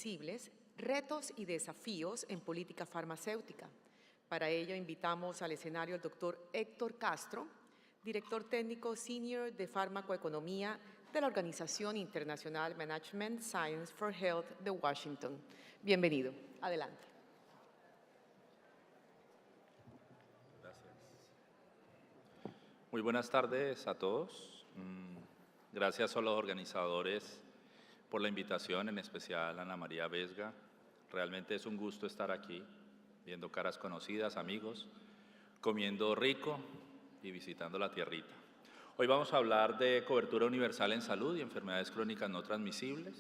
transmisibles, retos y desafíos en política farmacéutica. Para ello invitamos al escenario al doctor Héctor Castro, director técnico senior de farmacoeconomía de la Organización Internacional Management Science for Health de Washington. Bienvenido. Adelante. Gracias. Muy buenas tardes a todos. Gracias a los organizadores por la invitación, en especial a Ana María Vesga. Realmente es un gusto estar aquí, viendo caras conocidas, amigos, comiendo rico y visitando la tierrita. Hoy vamos a hablar de cobertura universal en salud y enfermedades crónicas no transmisibles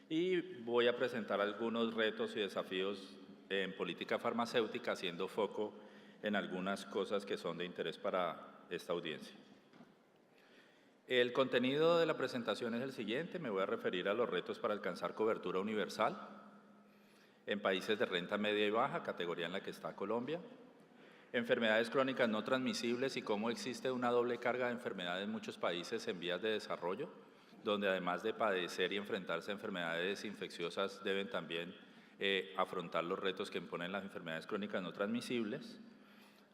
y voy a presentar algunos retos y desafíos en política farmacéutica, haciendo foco en algunas cosas que son de interés para esta audiencia. El contenido de la presentación es el siguiente. Me voy a referir a los retos para alcanzar cobertura universal en países de renta media y baja, categoría en la que está Colombia, enfermedades crónicas no transmisibles y cómo existe una doble carga de enfermedades en muchos países en vías de desarrollo, donde además de padecer y enfrentarse a enfermedades infecciosas deben también afrontar los retos que imponen las enfermedades crónicas no transmisibles,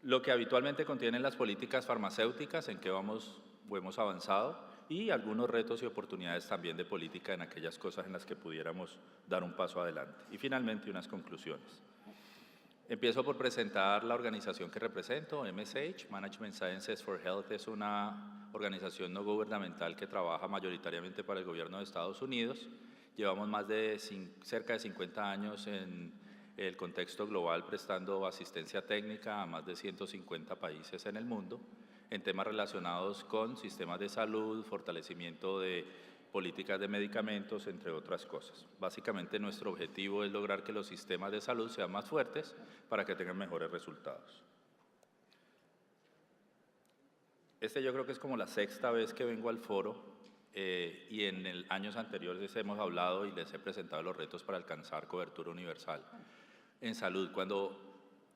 lo que habitualmente contienen las políticas farmacéuticas, en que hemos avanzado, y algunos retos y oportunidades también de política en aquellas cosas en las que pudiéramos dar un paso adelante. Y finalmente unas conclusiones. Empiezo por presentar la organización que represento, MSH, Management Sciences for Health. Es una organización no gubernamental que trabaja mayoritariamente para el gobierno de Estados Unidos. Llevamos cerca de 50 años en el contexto global prestando asistencia técnica a más de 150 países en el mundo en temas relacionados con sistemas de salud, fortalecimiento de políticas de medicamentos, entre otras cosas. Básicamente nuestro objetivo es lograr que los sistemas de salud sean más fuertes para que tengan mejores resultados. Yo creo que es como la sexta vez que vengo al foro y en años anteriores hemos hablado y les he presentado los retos para alcanzar cobertura universal en salud. Cuando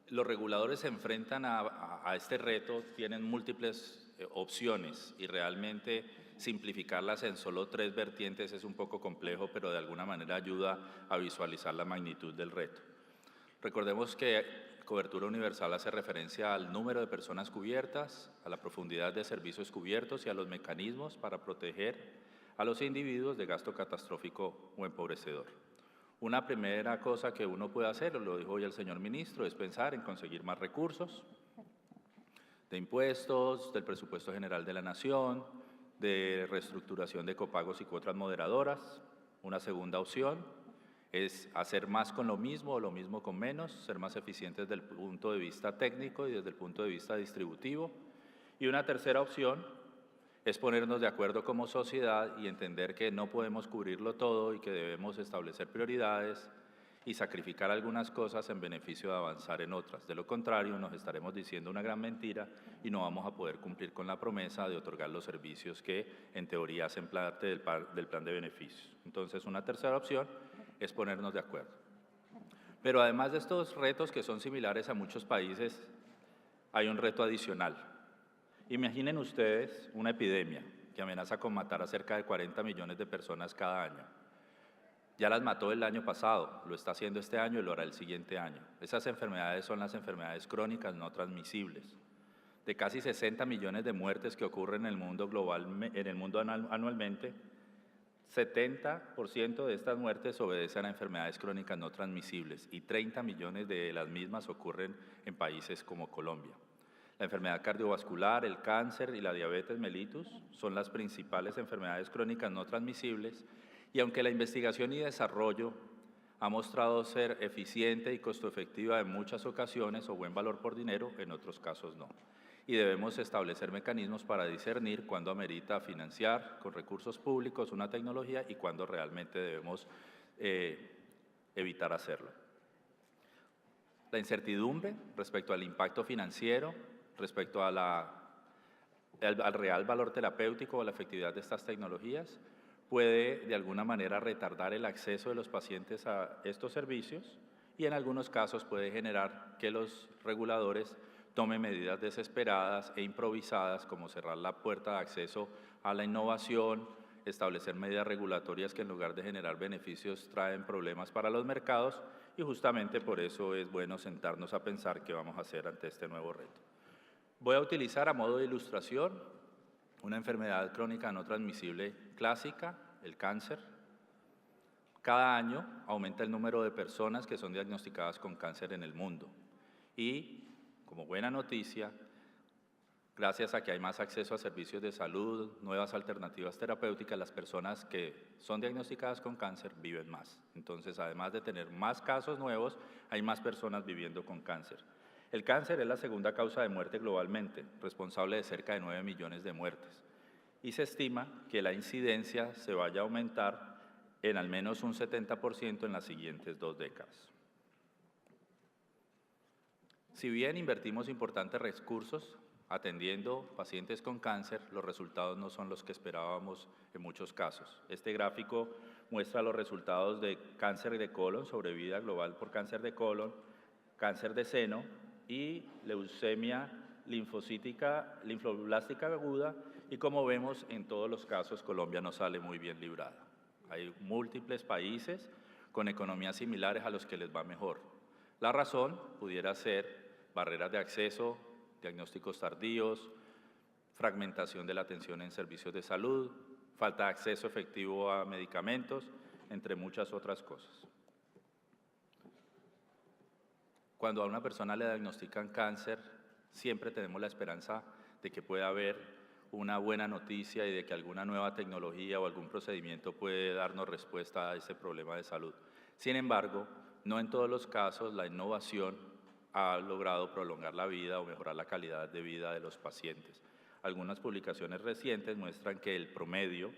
los reguladores se enfrentan a este reto, tienen múltiples opciones y realmente simplificarlas en solo 3 vertientes es un poco complejo, pero de alguna manera ayuda a visualizar la magnitud del reto. Recordemos que cobertura universal hace referencia al número de personas cubiertas, a la profundidad de servicios cubiertos y a los mecanismos para proteger a los individuos de gasto catastrófico o empobrecedor. Una primera cosa que uno puede hacer, lo dijo hoy el señor ministro, es pensar en conseguir más recursos de impuestos, del presupuesto general de la nación, de reestructuración de copagos y cuotas moderadoras. Una segunda opción es hacer más con lo mismo o lo mismo con menos, ser más eficientes desde el punto de vista técnico y desde el punto de vista distributivo. Y una tercera opción es ponernos de acuerdo como sociedad y entender que no podemos cubrirlo todo y que debemos establecer prioridades y sacrificar algunas cosas en beneficio de avanzar en otras. De lo contrario, nos estaremos diciendo una gran mentira y no vamos a poder cumplir con la promesa de otorgar los servicios que en teoría hacen parte del plan de beneficios. Entonces, una tercera opción es ponernos de acuerdo. Pero además de estos retos que son similares a muchos países, hay un reto adicional. Imaginen ustedes una epidemia que amenaza con matar a cerca de 40 millones de personas cada año. Ya las mató el año pasado, lo está haciendo este año y lo hará el siguiente año. Esas enfermedades son las enfermedades crónicas no transmisibles. De casi 60 millones de muertes que ocurren en el mundo anualmente, 70% de estas muertes obedecen a enfermedades crónicas no transmisibles y 30 millones de las mismas ocurren en países como Colombia. La enfermedad cardiovascular, el cáncer y la diabetes mellitus son las principales enfermedades crónicas no transmisibles y aunque la investigación y desarrollo ha mostrado ser eficiente y costo efectiva en muchas ocasiones o buen valor por dinero, en otros casos no. Y debemos establecer mecanismos para discernir cuándo amerita financiar con recursos públicos una tecnología y cuándo realmente debemos evitar hacerlo. La incertidumbre respecto al impacto financiero, respecto a al real valor terapéutico o la efectividad de estas tecnologías, puede de alguna manera retardar el acceso de los pacientes a estos servicios y en algunos casos puede generar que los reguladores tomen medidas desesperadas e improvisadas como cerrar la puerta de acceso a la innovación, establecer medidas regulatorias que en lugar de generar beneficios traen problemas para los mercados y justamente por eso es bueno sentarnos a pensar qué vamos a hacer ante este nuevo reto. Voy a utilizar a modo de ilustración una enfermedad crónica no transmisible clásica, el cáncer. Cada año aumenta el número de personas que son diagnosticadas con cáncer en el mundo y, como buena noticia, gracias a que hay más acceso a servicios de salud, nuevas alternativas terapéuticas, las personas que son diagnosticadas con cáncer viven más. Entonces, además de tener más casos nuevos, hay más personas viviendo con cáncer. El cáncer es la segunda causa de muerte globalmente, responsable de cerca de 9 millones de muertes. Y se estima que la incidencia se vaya a aumentar en al menos un 70% en las siguientes 2 décadas. Si bien invertimos importantes recursos atendiendo pacientes con cáncer, los resultados no son los que esperábamos en muchos casos. Este gráfico muestra los resultados de cáncer de colon, sobrevida global por cáncer de colon, cáncer de seno y leucemia linfoblástica aguda, y como vemos, en todos los casos Colombia no sale muy bien librada. Hay múltiples países con economías similares a los que les va mejor. La razón pudiera ser barreras de acceso, diagnósticos tardíos, fragmentación de la atención en servicios de salud, falta de acceso efectivo a medicamentos, entre muchas otras cosas. Cuando a una persona le diagnostican cáncer, siempre tenemos la esperanza de que pueda haber una buena noticia y de que alguna nueva tecnología o algún procedimiento puede darnos respuesta a ese problema de salud. Sin embargo, no en todos los casos la innovación ha logrado prolongar la vida o mejorar la calidad de vida de los pacientes. Algunas publicaciones recientes muestran que el promedio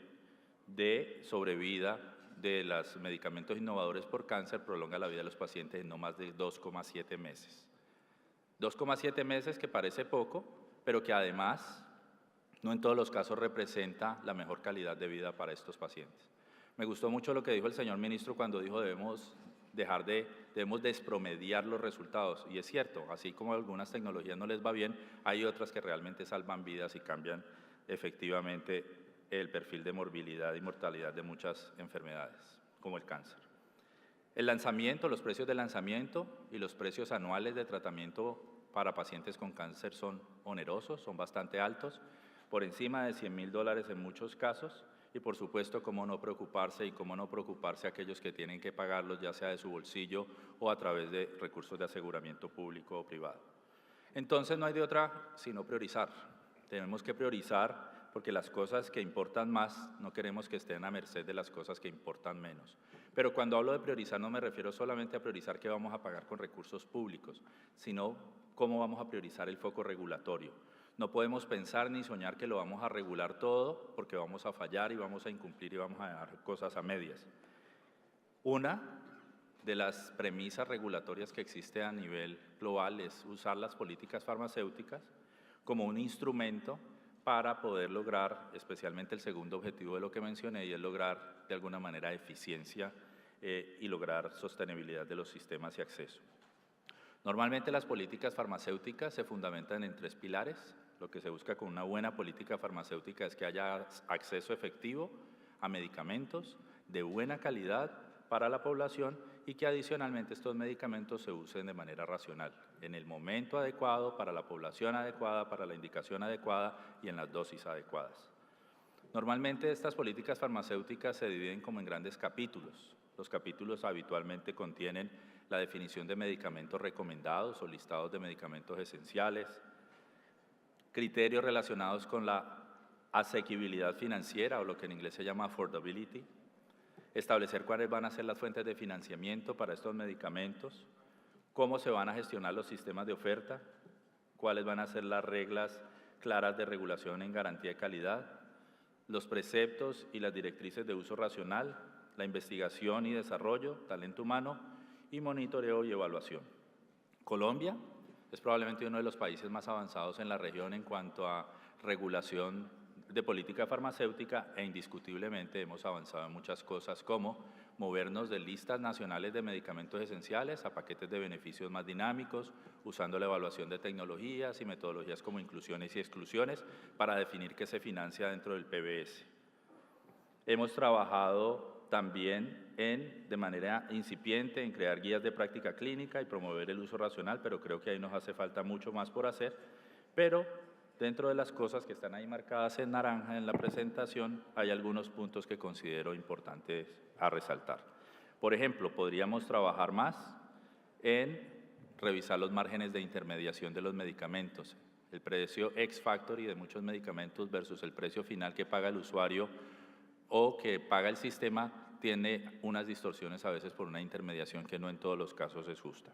de sobrevida de los medicamentos innovadores por cáncer prolonga la vida de los pacientes en no más de 2,7 meses. 2,7 meses que parece poco, pero que además no en todos los casos representa la mejor calidad de vida para estos pacientes. Me gustó mucho lo que dijo el señor ministro cuando dijo debemos despromediar los resultados, y es cierto, así como algunas tecnologías no les va bien, hay otras que realmente salvan vidas y cambian efectivamente el perfil de morbilidad y mortalidad de muchas enfermedades, como el cáncer. El lanzamiento, los precios de lanzamiento y los precios anuales de tratamiento para pacientes con cáncer son onerosos, son bastante altos, por encima de $100.000 en muchos casos, y por supuesto, cómo no preocuparse y cómo no preocuparse a aquellos que tienen que pagarlos, ya sea de su bolsillo o a través de recursos de aseguramiento público o privado. Entonces no hay de otra sino priorizar. Tenemos que priorizar porque las cosas que importan más no queremos que estén a merced de las cosas que importan menos. Pero cuando hablo de priorizar no me refiero solamente a priorizar qué vamos a pagar con recursos públicos, sino cómo vamos a priorizar el foco regulatorio. No podemos pensar ni soñar que lo vamos a regular todo porque vamos a fallar y vamos a incumplir y vamos a dejar cosas a medias. Una de las premisas regulatorias que existe a nivel global es usar las políticas farmacéuticas como un instrumento para poder lograr, especialmente el segundo objetivo de lo que mencioné, y es lograr de alguna manera eficiencia y lograr sostenibilidad de los sistemas y acceso. Normalmente las políticas farmacéuticas se fundamentan en 3 pilares. Lo que se busca con una buena política farmacéutica es que haya acceso efectivo a medicamentos de buena calidad para la población y que adicionalmente estos medicamentos se usen de manera racional, en el momento adecuado, para la población adecuada, para la indicación adecuada y en las dosis adecuadas. Normalmente estas políticas farmacéuticas se dividen como en grandes capítulos. Los capítulos habitualmente contienen la definición de medicamentos recomendados o listados de medicamentos esenciales, criterios relacionados con la asequibilidad financiera o lo que en inglés se llama affordability, establecer cuáles van a ser las fuentes de financiamiento para estos medicamentos, cómo se van a gestionar los sistemas de oferta, cuáles van a ser las reglas claras de regulación en garantía de calidad, los preceptos y las directrices de uso racional, la investigación y desarrollo, talento humano y monitoreo y evaluación. Colombia es probablemente uno de los países más avanzados en la región en cuanto a regulación de política farmacéutica e indiscutiblemente hemos avanzado en muchas cosas como movernos de listas nacionales de medicamentos esenciales a paquetes de beneficios más dinámicos, usando la evaluación de tecnologías y metodologías como inclusiones y exclusiones para definir qué se financia dentro del PBS. Hemos trabajado también de manera incipiente en crear guías de práctica clínica y promover el uso racional, pero creo que ahí nos hace falta mucho más por hacer. Pero dentro de las cosas que están ahí marcadas en naranja en la presentación, hay algunos puntos que considero importantes a resaltar. Por ejemplo, podríamos trabajar más en revisar los márgenes de intermediación de los medicamentos. El precio ex-factory de muchos medicamentos versus el precio final que paga el usuario o que paga el sistema tiene unas distorsiones a veces por una intermediación que no en todos los casos es justa.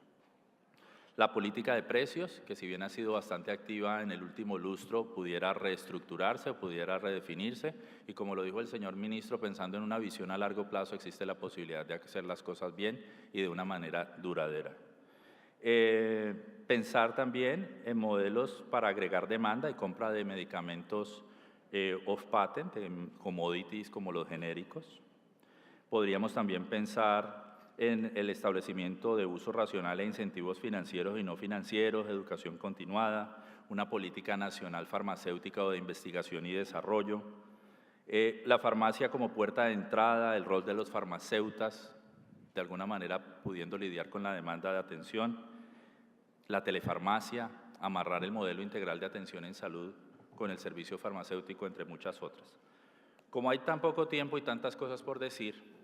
La política de precios, que si bien ha sido bastante activa en el último lustro, pudiera reestructurarse o pudiera redefinirse, y como lo dijo el señor ministro, pensando en una visión a largo plazo, existe la posibilidad de hacer las cosas bien y de una manera duradera. Pensar también en modelos para agregar demanda y compra de medicamentos off-patent, en commodities como los genéricos. Podríamos también pensar en el establecimiento de uso racional e incentivos financieros y no financieros, educación continuada, una política nacional farmacéutica o de investigación y desarrollo, la farmacia como puerta de entrada, el rol de los farmacéutas, de alguna manera pudiendo lidiar con la demanda de atención, la telefarmacia, amarrar el modelo integral de atención en salud con el servicio farmacéutico, entre muchas otras. Como hay tan poco tiempo y tantas cosas por decir,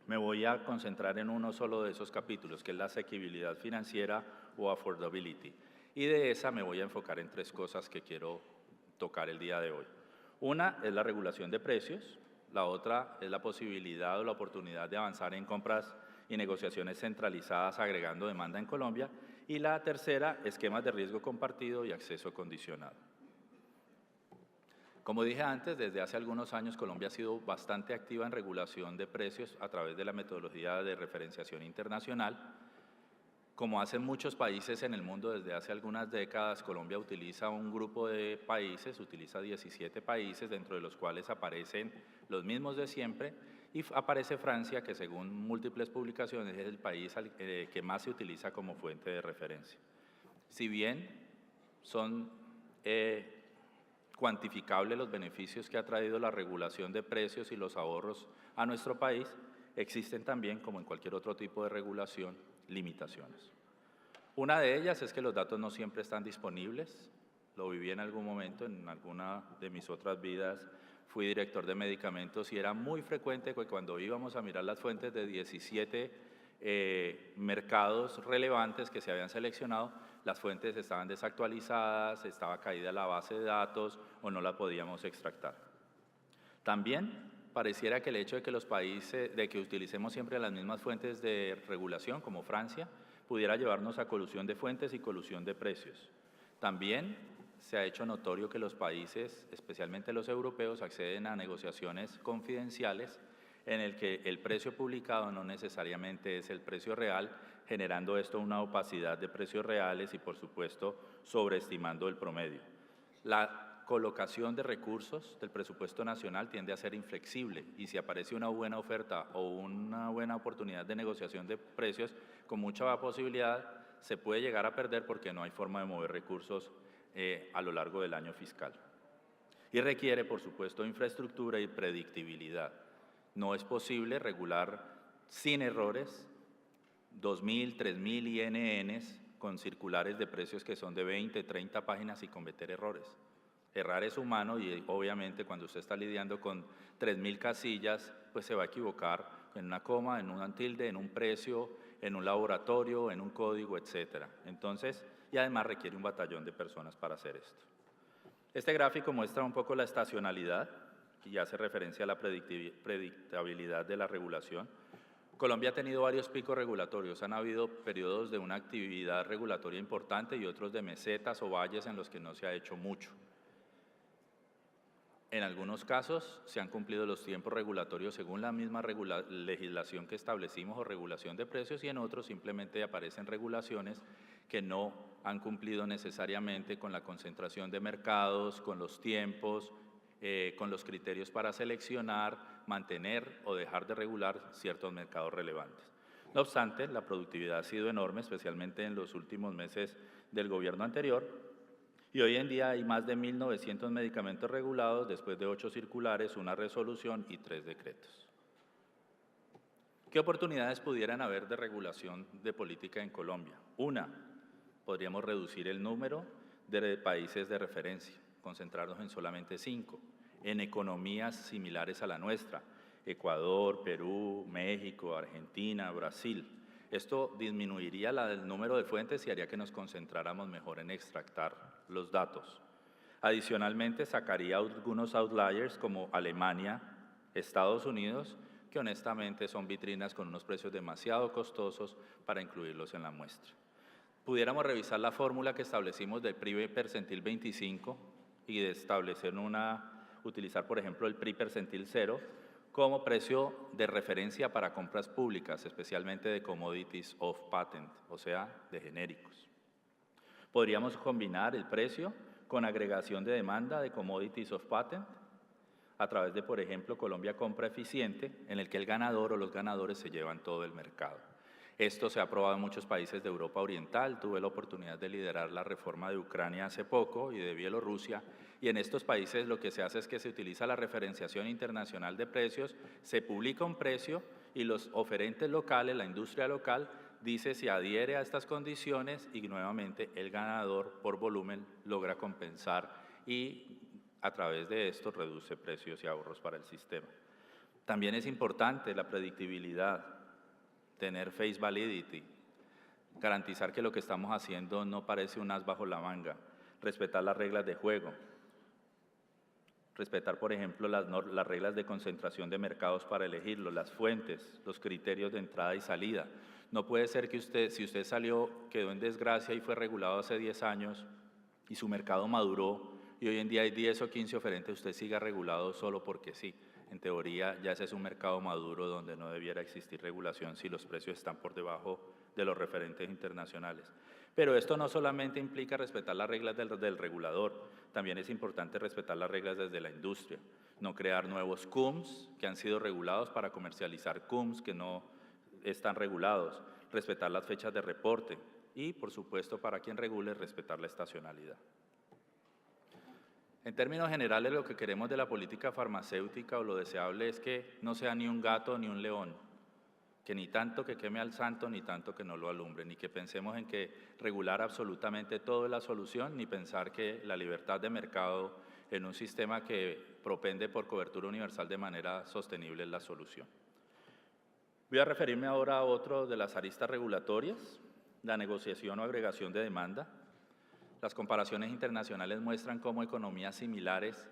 me voy a concentrar en uno solo de esos capítulos, que es la asequibilidad financiera o affordability. Y de esa me voy a enfocar en tres cosas que quiero tocar el día de hoy. Una es la regulación de precios, la otra es la posibilidad o la oportunidad de avanzar en compras y negociaciones centralizadas agregando demanda en Colombia, y la tercera, esquemas de riesgo compartido y acceso condicionado. Como dije antes, desde hace algunos años Colombia ha sido bastante activa en regulación de precios a través de la metodología de referenciación internacional. Como hacen muchos países en el mundo desde hace algunas décadas, Colombia utiliza un grupo de países, utiliza 17 países, dentro de los cuales aparecen los mismos de siempre, y aparece Francia, que según múltiples publicaciones es el país que más se utiliza como fuente de referencia. Si bien son cuantificables los beneficios que ha traído la regulación de precios y los ahorros a nuestro país, existen también, como en cualquier otro tipo de regulación, limitaciones. Una de ellas es que los datos no siempre están disponibles. Lo viví en algún momento, en alguna de mis otras vidas, fui director de medicamentos y era muy frecuente que cuando íbamos a mirar las fuentes de 17 mercados relevantes que se habían seleccionado, las fuentes estaban desactualizadas, estaba caída la base de datos o no la podíamos extractar. También pareciera que el hecho de que los países, de que utilicemos siempre las mismas fuentes de regulación, como Francia, pudiera llevarnos a colusión de fuentes y colusión de precios. También se ha hecho notorio que los países, especialmente los europeos, acceden a negociaciones confidenciales en el que el precio publicado no necesariamente es el precio real, generando esto una opacidad de precios reales y, por supuesto, sobreestimando el promedio. La colocación de recursos del presupuesto nacional tiende a ser inflexible y si aparece una buena oferta o una buena oportunidad de negociación de precios, con mucha posibilidad se puede llegar a perder porque no hay forma de mover recursos a lo largo del año fiscal. Y requiere, por supuesto, infraestructura y predictibilidad. No es posible regular sin errores 2.000, 3.000 INNs con circulares de precios que son de 20, 30 páginas y cometer errores. Errar es humano y obviamente cuando usted está lidiando con 3.000 casillas, pues se va a equivocar en una coma, en un tilde, en un precio, en un laboratorio, en un código, etc. Entonces, y además requiere un batallón de personas para hacer esto. Este gráfico muestra un poco la estacionalidad y hace referencia a la predictabilidad de la regulación. Colombia ha tenido varios picos regulatorios, han habido periodos de una actividad regulatoria importante y otros de mesetas o valles en los que no se ha hecho mucho. En algunos casos se han cumplido los tiempos regulatorios según la misma legislación que establecimos o regulación de precios y en otros simplemente aparecen regulaciones que no han cumplido necesariamente con la concentración de mercados, con los tiempos, con los criterios para seleccionar, mantener o dejar de regular ciertos mercados relevantes. No obstante, la productividad ha sido enorme, especialmente en los últimos meses del gobierno anterior, Y hoy en día hay más de 1.900 medicamentos regulados después de 8 circulares, una resolución y 3 decretos. ¿Qué oportunidades pudieran haber de regulación de política en Colombia? Una, podríamos reducir el número de países de referencia, concentrarnos en solamente 5, en economías similares a la nuestra, Ecuador, Perú, México, Argentina, Brasil. Esto disminuiría el número de fuentes y haría que nos concentráramos mejor en extractar los datos. Adicionalmente, sacaría algunos outliers como Alemania, Estados Unidos, que honestamente son vitrinas con unos precios demasiado costosos para incluirlos en la muestra. Pudiéramos revisar la fórmula que establecimos del PRI percentil 25 y de establecer utilizar por ejemplo el PRI percentil 0 como precio de referencia para compras públicas, especialmente de commodities off patent, o sea, de genéricos. Podríamos combinar el precio con agregación de demanda de commodities off patent a través de, por ejemplo, Colombia Compra Eficiente, en el que el ganador o los ganadores se llevan todo el mercado. Esto se ha aprobado en muchos países de Europa Oriental. Tuve la oportunidad de liderar la reforma de Ucrania hace poco y de Bielorrusia. Y en estos países lo que se hace es que se utiliza la referenciación internacional de precios, se publica un precio y los oferentes locales, la industria local, dice si adhiere a estas condiciones y nuevamente el ganador por volumen logra compensar y a través de esto reduce precios y ahorros para el sistema. También es importante la predictibilidad, tener face validity, garantizar que lo que estamos haciendo no parece un as bajo la manga, respetar las reglas de juego, respetar, por ejemplo, las reglas de concentración de mercados para elegirlo, las fuentes, los criterios de entrada y salida. No puede ser que si usted quedó en desgracia y fue regulado hace 10 años y su mercado maduró y hoy en día hay 10 o 15 oferentes, usted siga regulado solo porque sí. En teoría, ya ese es un mercado maduro donde no debiera existir regulación si los precios están por debajo de los referentes internacionales. Pero esto no solamente implica respetar las reglas del regulador, también es importante respetar las reglas desde la industria, no crear nuevos CUMs que han sido regulados para comercializar CUMs que no están regulados, respetar las fechas de reporte y, por supuesto, para quien regule, respetar la estacionalidad. En términos generales, lo que queremos de la política farmacéutica o lo deseable es que no sea ni un gato ni un león, que ni tanto que queme al santo ni tanto que no lo alumbre, ni que pensemos en que regular absolutamente todo es la solución, ni pensar que la libertad de mercado en un sistema que propende por cobertura universal de manera sostenible es la solución. Voy a referirme ahora a otro de las aristas regulatorias, la negociación o agregación de demanda. Las comparaciones internacionales muestran cómo economías similares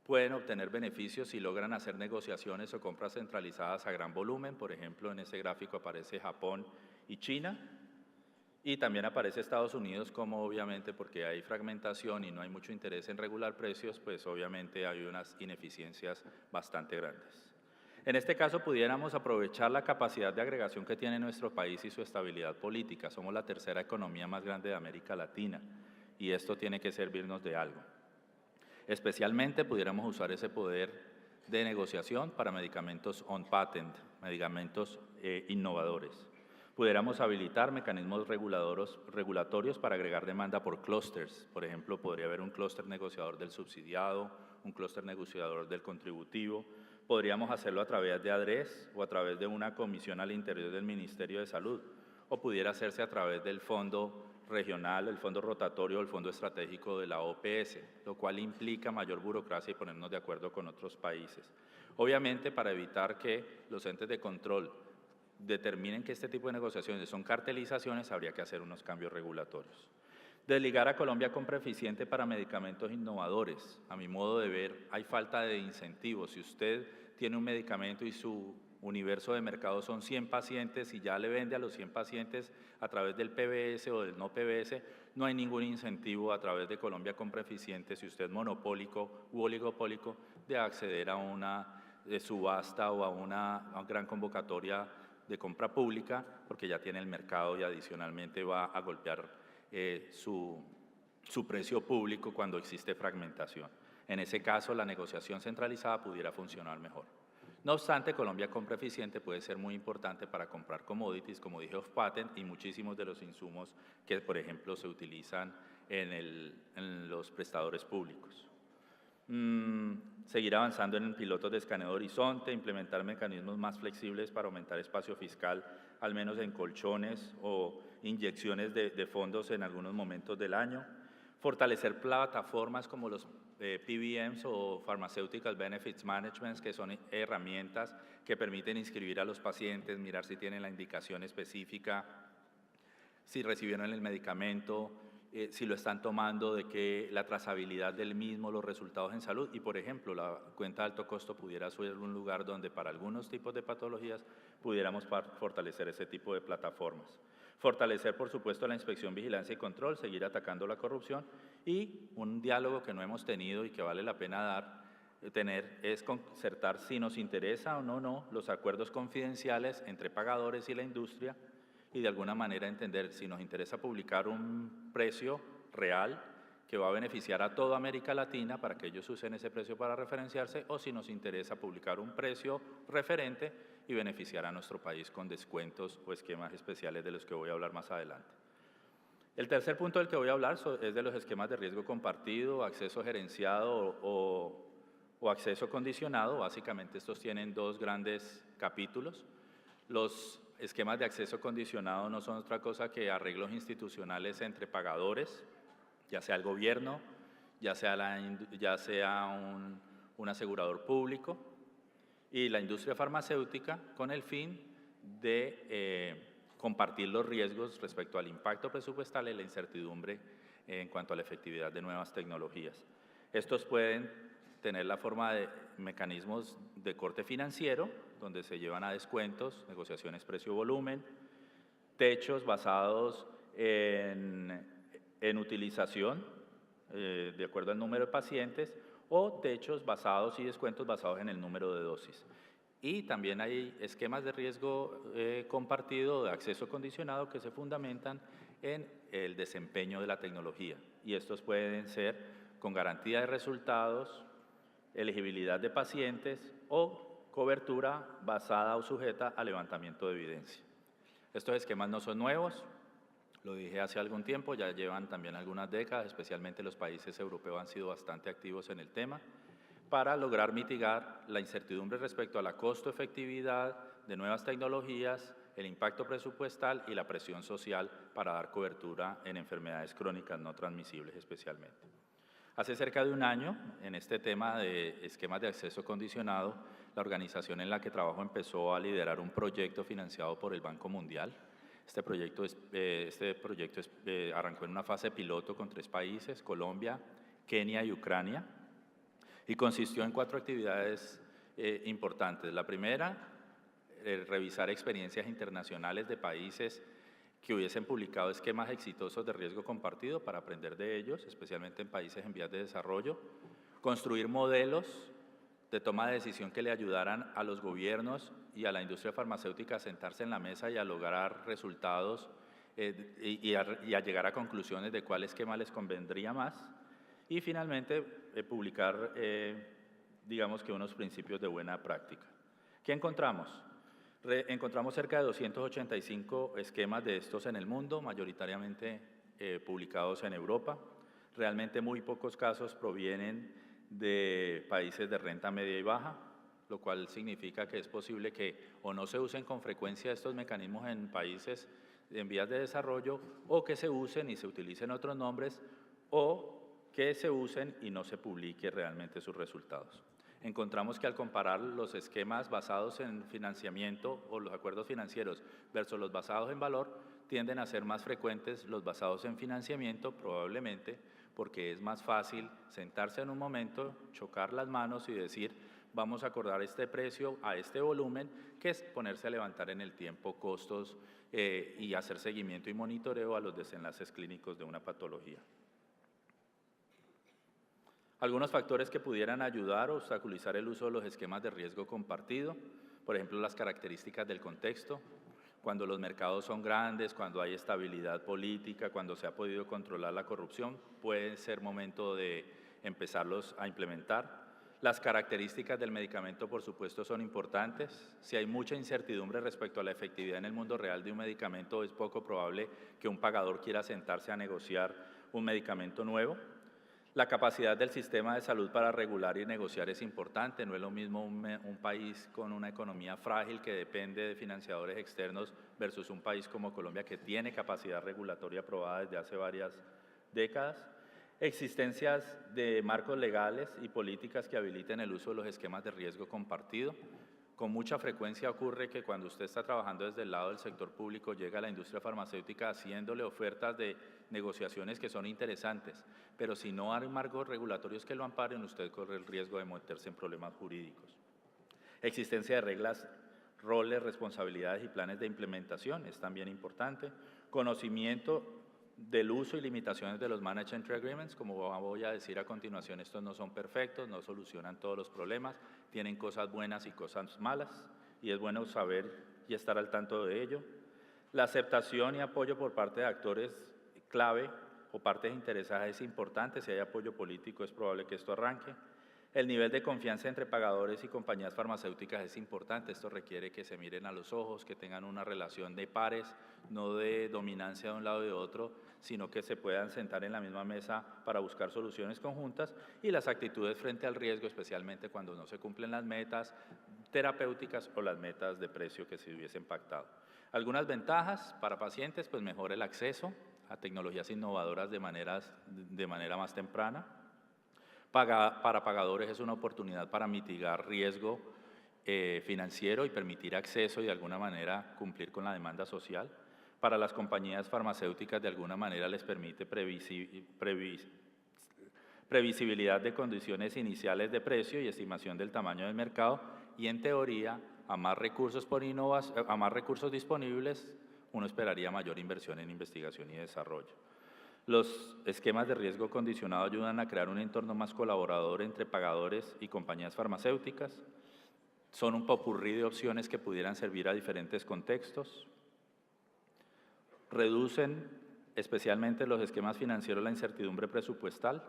pueden obtener beneficios si logran hacer negociaciones o compras centralizadas a gran volumen. Por ejemplo, en ese gráfico aparece Japón y China, y también aparece Estados Unidos, como obviamente porque hay fragmentación y no hay mucho interés en regular precios, pues obviamente hay unas ineficiencias bastante grandes. En este caso, pudiéramos aprovechar la capacidad de agregación que tiene nuestro país y su estabilidad política. Somos la tercera economía más grande de América Latina y esto tiene que servirnos de algo. Especialmente pudiéramos usar ese poder de negociación para medicamentos on patent, medicamentos innovadores. Pudiéramos habilitar mecanismos regulatorios para agregar demanda por clústeres. Por ejemplo, podría haber un clúster negociador del subsidiado, un clúster negociador del contributivo. Podríamos hacerlo a través de ADRES o a través de una comisión al interior del Ministerio de Salud, o pudiera hacerse a través del fondo regional, el fondo rotatorio o el fondo estratégico de la OPS, lo cual implica mayor burocracia y ponernos de acuerdo con otros países. Obviamente, para evitar que los entes de control determinen que este tipo de negociaciones son cartelizaciones, habría que hacer unos cambios regulatorios. Desligar a Colombia Compra Eficiente para medicamentos innovadores. A mi modo de ver, hay falta de incentivos. Si usted tiene un medicamento y su universo de mercado son 100 pacientes y ya le vende a los 100 pacientes a través del PBS o del no PBS, no hay ningún incentivo a través de Colombia Compra Eficiente, si usted es monopólico u oligopólico, de acceder a una subasta o a una gran convocatoria de compra pública, porque ya tiene el mercado y adicionalmente va a golpear su precio público cuando existe fragmentación. En ese caso, la negociación centralizada pudiera funcionar mejor. No obstante, Colombia Compra Eficiente puede ser muy importante para comprar commodities, como dije, off patent, y muchísimos de los insumos que, por ejemplo, se utilizan en los prestadores públicos. Seguir avanzando en pilotos de escaneo de horizonte, implementar mecanismos más flexibles para aumentar espacio fiscal, al menos en colchones o inyecciones de fondos en algunos momentos del año. Fortalecer plataformas como los PBMs o Pharmaceutical Benefits Management, que son herramientas que permiten inscribir a los pacientes, mirar si tienen la indicación específica, si recibieron el medicamento, si lo están tomando, de que la trazabilidad del mismo, los resultados en salud. Y, por ejemplo, la cuenta de alto costo pudiera ser un lugar donde para algunos tipos de patologías pudiéramos fortalecer ese tipo de plataformas. Fortalecer, por supuesto, la inspección, vigilancia y control, seguir atacando la corrupción, y un diálogo que no hemos tenido y que vale la pena tener es concertar si nos interesa o no los acuerdos confidenciales entre pagadores y la industria, y de alguna manera entender si nos interesa publicar un precio real que va a beneficiar a toda América Latina para que ellos usen ese precio para referenciarse, o si nos interesa publicar un precio referente y beneficiar a nuestro país con descuentos o esquemas especiales de los que voy a hablar más adelante. El tercer punto del que voy a hablar es de los esquemas de riesgo compartido, acceso gerenciado o acceso condicionado. Básicamente estos tienen dos grandes capítulos. Los esquemas de acceso condicionado no son otra cosa que arreglos institucionales entre pagadores, ya sea el gobierno, ya sea un asegurador público, y la industria farmacéutica, con el fin de compartir los riesgos respecto al impacto presupuestal y la incertidumbre en cuanto a la efectividad de nuevas tecnologías. Estos pueden tener la forma de mecanismos de corte financiero, donde se llevan a descuentos, negociaciones precio-volumen, techos basados en utilización, de acuerdo al número de pacientes, o techos basados y descuentos basados en el número de dosis. Y también hay esquemas de riesgo compartido, de acceso condicionado, que se fundamentan en el desempeño de la tecnología. Y estos pueden ser con garantía de resultados, elegibilidad de pacientes o cobertura basada o sujeta a levantamiento de evidencia. Estos esquemas no son nuevos, lo dije hace algún tiempo, ya llevan también algunas décadas, especialmente los países europeos han sido bastante activos en el tema, para lograr mitigar la incertidumbre respecto a la costo-efectividad de nuevas tecnologías, el impacto presupuestal y la presión social para dar cobertura en enfermedades crónicas no transmisibles especialmente. Hace cerca de un año, en este tema de esquemas de acceso condicionado, la organización en la que trabajo empezó a liderar un proyecto financiado por el Banco Mundial. Este proyecto arrancó en una fase piloto con 3 países, Colombia, Kenia y Ucrania, y consistió en 4 actividades importantes. La primera, revisar experiencias internacionales de países que hubiesen publicado esquemas exitosos de riesgo compartido para aprender de ellos, especialmente en países en vías de desarrollo. Construir modelos de toma de decisión que le ayudaran a los gobiernos y a la industria farmacéutica a sentarse en la mesa y a lograr resultados y a llegar a conclusiones de cuál esquema les convendría más. Y finalmente, publicar, digamos que unos principios de buena práctica. ¿Qué encontramos? Encontramos cerca de 285 esquemas de estos en el mundo, mayoritariamente publicados en Europa. Realmente muy pocos casos provienen de países de renta media y baja, lo cual significa que es posible que o no se usen con frecuencia estos mecanismos en países en vías de desarrollo, o que se usen y se utilicen otros nombres, o que se usen y no se publique realmente sus resultados. Encontramos que al comparar los esquemas basados en financiamiento o los acuerdos financieros versus los basados en valor, tienden a ser más frecuentes los basados en financiamiento, probablemente porque es más fácil sentarse en un momento, chocar las manos y decir vamos a acordar este precio a este volumen, que es ponerse a levantar en el tiempo costos y hacer seguimiento y monitoreo a los desenlaces clínicos de una patología. Algunos factores que pudieran ayudar o obstaculizar el uso de los esquemas de riesgo compartido, por ejemplo, las características del contexto, cuando los mercados son grandes, cuando hay estabilidad política, cuando se ha podido controlar la corrupción, puede ser momento de empezarlos a implementar. Las características del medicamento, por supuesto, son importantes. Si hay mucha incertidumbre respecto a la efectividad en el mundo real de un medicamento, es poco probable que un pagador quiera sentarse a negociar un medicamento nuevo. La capacidad del sistema de salud para regular y negociar es importante. No es lo mismo un país con una economía frágil que depende de financiadores externos versus un país como Colombia que tiene capacidad regulatoria aprobada desde hace varias décadas. Existencias de marcos legales y políticas que habiliten el uso de los esquemas de riesgo compartido. Con mucha frecuencia ocurre que cuando usted está trabajando desde el lado del sector público, llega a la industria farmacéutica haciéndole ofertas de negociaciones que son interesantes, pero si no hay marcos regulatorios que lo amparen, usted corre el riesgo de meterse en problemas jurídicos. Existencia de reglas, roles, responsabilidades y planes de implementación es también importante. Conocimiento del uso y limitaciones de los Managed Entry Agreements, como voy a decir a continuación, estos no son perfectos, no solucionan todos los problemas, tienen cosas buenas y cosas malas, y es bueno saber y estar al tanto de ello. La aceptación y apoyo por parte de actores clave o partes interesadas es importante. Si hay apoyo político es probable que esto arranque. El nivel de confianza entre pagadores y compañías farmacéuticas es importante. Esto requiere que se miren a los ojos, que tengan una relación de pares, no de dominancia de un lado y de otro, sino que se puedan sentar en la misma mesa para buscar soluciones conjuntas, y las actitudes frente al riesgo, especialmente cuando no se cumplen las metas terapéuticas o las metas de precio que se hubiesen pactado. Algunas ventajas para pacientes, pues mejor el acceso a tecnologías innovadoras de manera más temprana. Para pagadores es una oportunidad para mitigar riesgo financiero y permitir acceso y de alguna manera cumplir con la demanda social. Para las compañías farmacéuticas de alguna manera les permite previsibilidad de condiciones iniciales de precio y estimación del tamaño del mercado, y en teoría a más recursos disponibles uno esperaría mayor inversión en investigación y desarrollo. Los esquemas de riesgo condicionado ayudan a crear un entorno más colaborador entre pagadores y compañías farmacéuticas. Son un popurrí de opciones que pudieran servir a diferentes contextos. Reducen especialmente los esquemas financieros la incertidumbre presupuestal,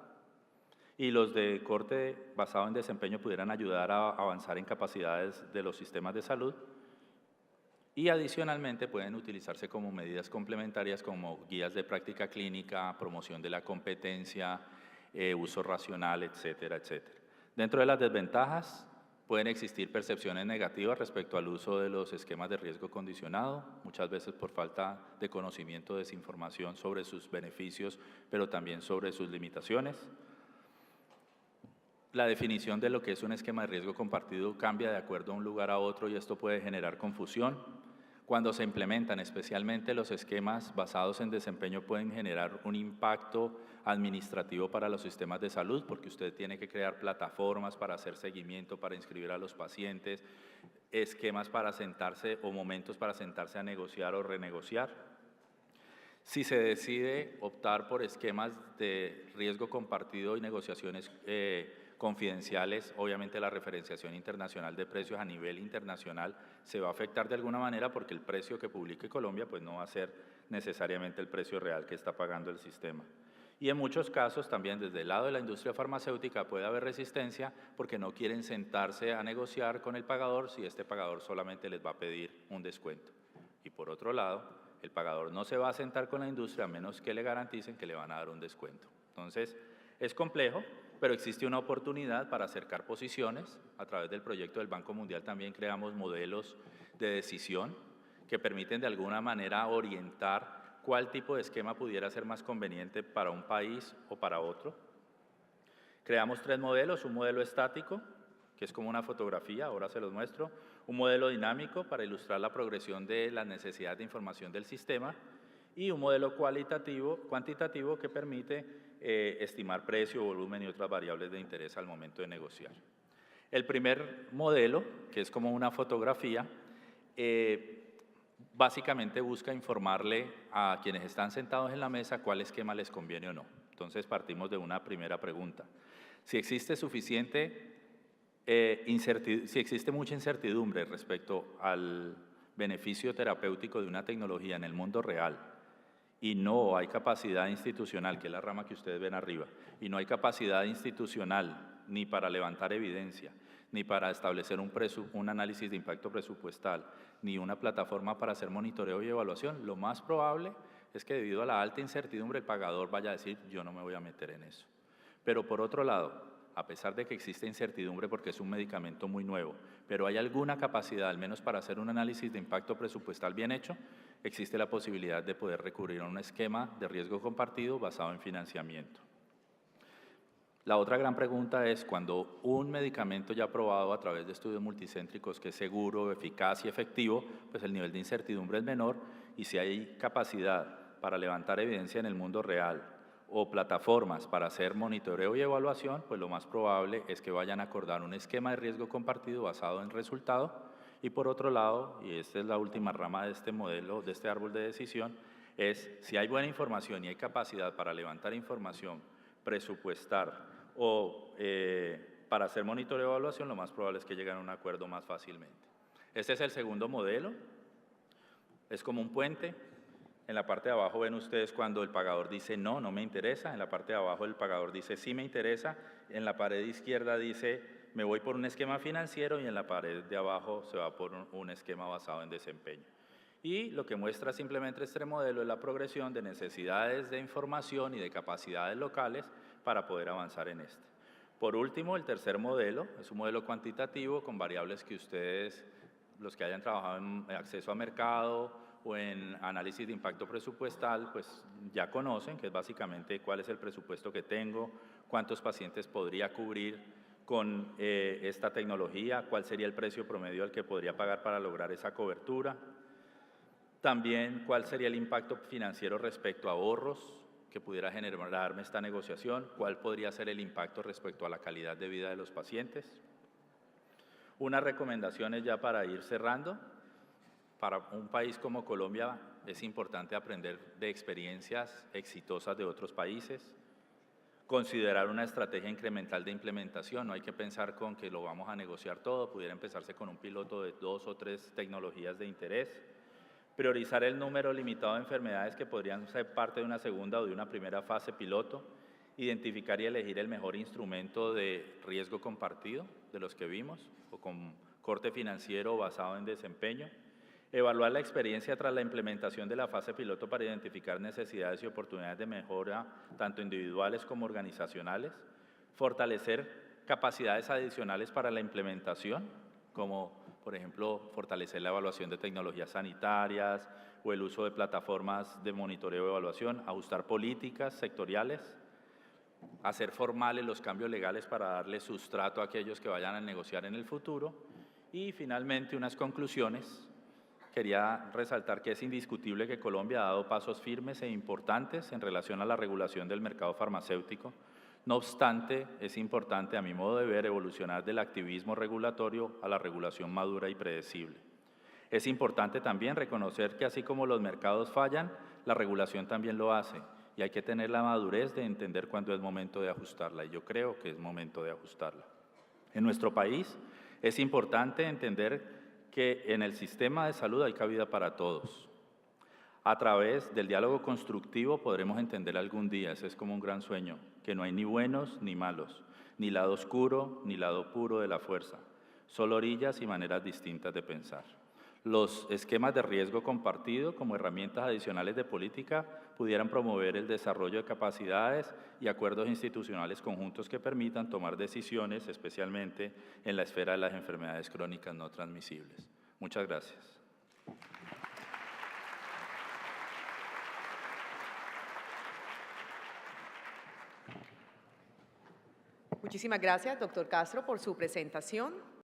y los de corte basado en desempeño pudieran ayudar a avanzar en capacidades de los sistemas de salud. Y adicionalmente pueden utilizarse como medidas complementarias como guías de práctica clínica, promoción de la competencia, uso racional, etcétera, etcétera. Dentro de las desventajas pueden existir percepciones negativas respecto al uso de los esquemas de riesgo condicionado, muchas veces por falta de conocimiento o desinformación sobre sus beneficios, pero también sobre sus limitaciones. La definición de lo que es un esquema de riesgo compartido cambia de acuerdo a un lugar a otro, y esto puede generar confusión. Cuando se implementan, especialmente los esquemas basados en desempeño, pueden generar un impacto administrativo para los sistemas de salud, porque usted tiene que crear plataformas para hacer seguimiento, para inscribir a los pacientes, esquemas para sentarse o momentos para sentarse a negociar o renegociar. Si se decide optar por esquemas de riesgo compartido y negociaciones confidenciales, obviamente la referenciación internacional de precios a nivel internacional se va a afectar de alguna manera, porque el precio que publique Colombia pues no va a ser necesariamente el precio real que está pagando el sistema. Y en muchos casos también desde el lado de la industria farmacéutica puede haber resistencia porque no quieren sentarse a negociar con el pagador si este pagador solamente les va a pedir un descuento. Y por otro lado, el pagador no se va a sentar con la industria a menos que le garanticen que le van a dar un descuento. Entonces, es complejo, pero existe una oportunidad para acercar posiciones. A través del proyecto del Banco Mundial también creamos modelos de decisión que permiten de alguna manera orientar cuál tipo de esquema pudiera ser más conveniente para un país o para otro. Creamos 3 modelos: un modelo estático, que es como una fotografía, ahora se los muestro; un modelo dinámico para ilustrar la progresión de la necesidad de información del sistema, y un modelo cuantitativo que permite estimar precio, volumen y otras variables de interés al momento de negociar. El primer modelo, que es como una fotografía, básicamente busca informarle a quienes están sentados en la mesa cuál esquema les conviene o no. Entonces partimos de una primera pregunta. Si existe mucha incertidumbre respecto al beneficio terapéutico de una tecnología en el mundo real, y no hay capacidad institucional, que es la rama que ustedes ven arriba, y no hay capacidad institucional ni para levantar evidencia, ni para establecer un análisis de impacto presupuestal, ni una plataforma para hacer monitoreo y evaluación, lo más probable es que debido a la alta incertidumbre el pagador vaya a decir yo no me voy a meter en eso. Pero por otro lado, a pesar de que existe incertidumbre porque es un medicamento muy nuevo, pero hay alguna capacidad, al menos para hacer un análisis de impacto presupuestal bien hecho, existe la posibilidad de poder recurrir a un esquema de riesgo compartido basado en financiamiento. La otra gran pregunta es, cuando un medicamento ya aprobado a través de estudios multicéntricos que es seguro, eficaz y efectivo, pues el nivel de incertidumbre es menor, y si hay capacidad para levantar evidencia en el mundo real o plataformas para hacer monitoreo y evaluación, pues lo más probable es que vayan a acordar un esquema de riesgo compartido basado en resultado. Y por otro lado, y esta es la última rama de este modelo, de este árbol de decisión, es si hay buena información y hay capacidad para levantar información, presupuestar o para hacer monitoreo y evaluación, lo más probable es que lleguen a un acuerdo más fácilmente. Este es el segundo modelo, es como un puente. En la parte de abajo ven ustedes cuando el pagador dice no, no me interesa. En la parte de abajo el pagador dice sí me interesa. En la pared izquierda dice me voy por un esquema financiero, y en la pared de abajo se va por un esquema basado en desempeño. Y lo que muestra simplemente este modelo es la progresión de necesidades de información y de capacidades locales para poder avanzar en este. Por último, el tercer modelo es un modelo cuantitativo con variables que ustedes, los que hayan trabajado en acceso a mercado o en análisis de impacto presupuestal, pues ya conocen, que es básicamente cuál es el presupuesto que tengo, cuántos pacientes podría cubrir con esta tecnología, cuál sería el precio promedio al que podría pagar para lograr esa cobertura. También cuál sería el impacto financiero respecto a ahorros que pudiera generarme esta negociación, cuál podría ser el impacto respecto a la calidad de vida de los pacientes. Unas recomendaciones ya para ir cerrando. Para un país como Colombia es importante aprender de experiencias exitosas de otros países, considerar una estrategia incremental de implementación. No hay que pensar con que lo vamos a negociar todo, pudiera empezarse con un piloto de 2 o 3 tecnologías de interés, priorizar el número limitado de enfermedades que podrían ser parte de una segunda o de una primera fase piloto, identificar y elegir el mejor instrumento de riesgo compartido de los que vimos, o con corte financiero basado en desempeño, evaluar la experiencia tras la implementación de la fase piloto para identificar necesidades y oportunidades de mejora, tanto individuales como organizacionales, fortalecer capacidades adicionales para la implementación, como por ejemplo fortalecer la evaluación de tecnologías sanitarias o el uso de plataformas de monitoreo y evaluación, ajustar políticas sectoriales, hacer formales los cambios legales para darle sustrato a aquellos que vayan a negociar en el futuro. Y finalmente unas conclusiones. Quería resaltar que es indiscutible que Colombia ha dado pasos firmes e importantes en relación a la regulación del mercado farmacéutico. No obstante, es importante, a mi modo de ver, evolucionar del activismo regulatorio a la regulación madura y predecible. Es importante también reconocer que así como los mercados fallan, la regulación también lo hace, y hay que tener la madurez de entender cuándo es momento de ajustarla, y yo creo que es momento de ajustarla. En nuestro país es importante entender que en el sistema de salud hay cabida para todos. A través del diálogo constructivo podremos entender algún día, ese es como un gran sueño, que no hay ni buenos ni malos, ni lado oscuro ni lado puro de la fuerza, solo orillas y maneras distintas de pensar. Los esquemas de riesgo compartido como herramientas adicionales de política pudieran promover el desarrollo de capacidades y acuerdos institucionales conjuntos que permitan tomar decisiones, especialmente en la esfera de las enfermedades crónicas no transmisibles. Muchas gracias. Muchísimas gracias, doctor Castro, por su presentación.